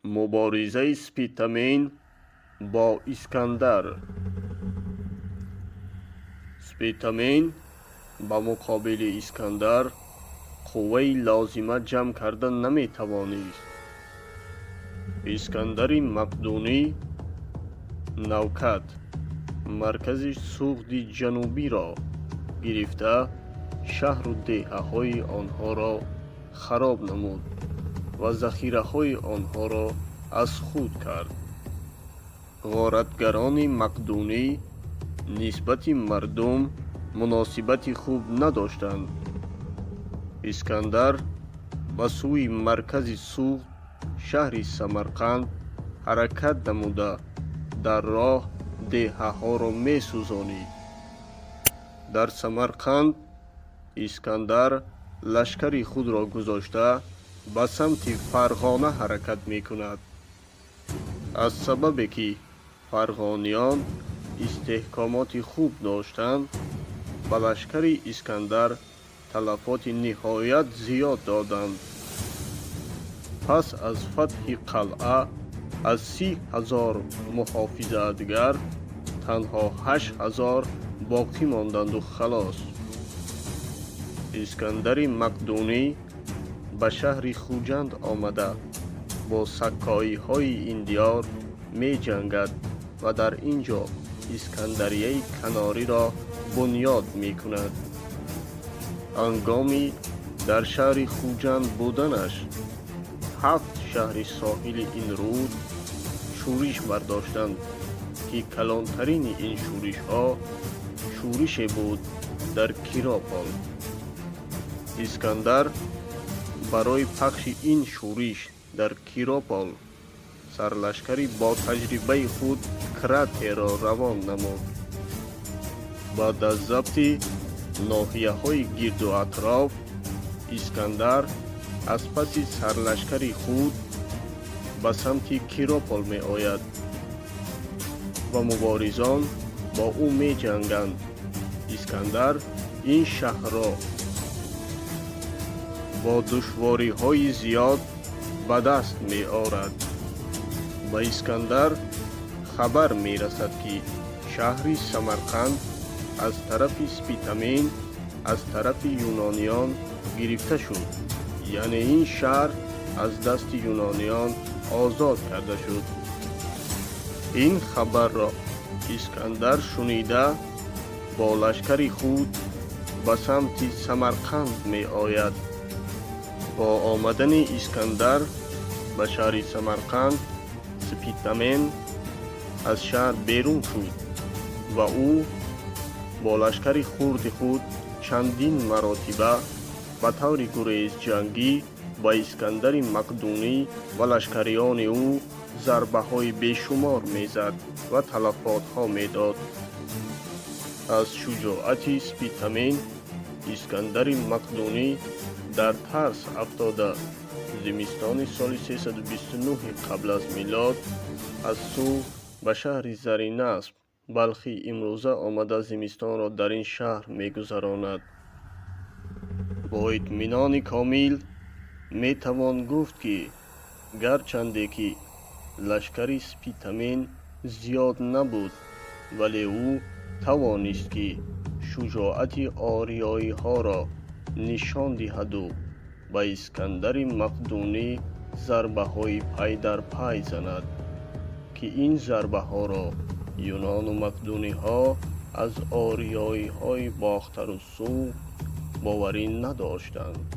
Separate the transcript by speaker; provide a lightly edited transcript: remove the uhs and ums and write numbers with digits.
Speaker 1: مبارزه سپیتامین با اسکندر. سپیتامین با مقابل اسکندر قوه لازمه جمع کردن نمی توانست. اسکندر مقدونی نوکت مرکز سوخت جنوبی را گرفته شهر و دهه های آنها را خراب نمود و ذخیره های آنها را از خود کرد. غارتگران مقدونی نسبت مردم مناسبت خوب نداشتند. اسکندر به سوی مرکز سوخت شهر سمرقند حرکت نموده در راه دهه ها را می سوزانید. در سمرقند اسکندر لشکر خود را گذاشته به سمت فرغانه حرکت می کند. از سببی که فرغانیان استحکامات خوب داشتند به لشکر اسکندر تلفات نهایت زیاد دادند. پس از فتح قلعه از 30,000 محافظتگر تنها 8,000 باقی ماندند و خلاص. اسکندر مقدونی به شهر خوجند آمده با سکایی های اندیار می جنگد و در اینجا اسکندریه کناری را بنیاد می کند. هنگامی در شهر خوجند بودنش 7 شهر ساحل این رود شورش برداشتند که کلانترین این شورش ها شورش بود در کیراپال. اسکندر برای پخش این شورش در کیراپال سرلشکری با تجربه خود کرته را روان نمود. بعد از ضبط ناحیه های گرد و اطراف اسکندر از پس سرلشکری خود به سمت کیراپال می آید و مبارزان با او می جنگند. اسکندر این شهر را با دشواری های زیاد به دست می آورد. به اسکندر خبر می رسد که شهر سمرقند از طرف سپیتامین از طرف یونانیان گرفته شد. یعنی این شهر از دست یونانیان آزاد کرده شد. این خبر را اسکندر شنیده با لشکر خود به سمت سمرقند می آید. با آمدن اسکندر به شهر سمرقند سپیتامین از شهر بیرون شد و او با لشکر خرد خود چندین مراتبه به طور گریز جنگی به اسکندر مقدونی و لشکریان او ضربه های بیشمار میزد و تلفات ها میداد. از شجاعت سپیتامین اسکندر مقدونی در ترس افتاده زمستان سال 329 قبل از میلاد از سو به شهر زرینسب بلخی امروزه آمده زمستان را در این شهر میگذراند. با اطمینان کامل می توان گفت که گرچنده که لشکر سپیتامین زیاد نبود ولی او توانست که شجاعت آریایی ها را نشان دهد و به اسکندر مقدونی ضربه های پای در پای زند که این ضربه ها را یونان و مقدونی ها از آریایی های باختر و سو باوری نداشتند.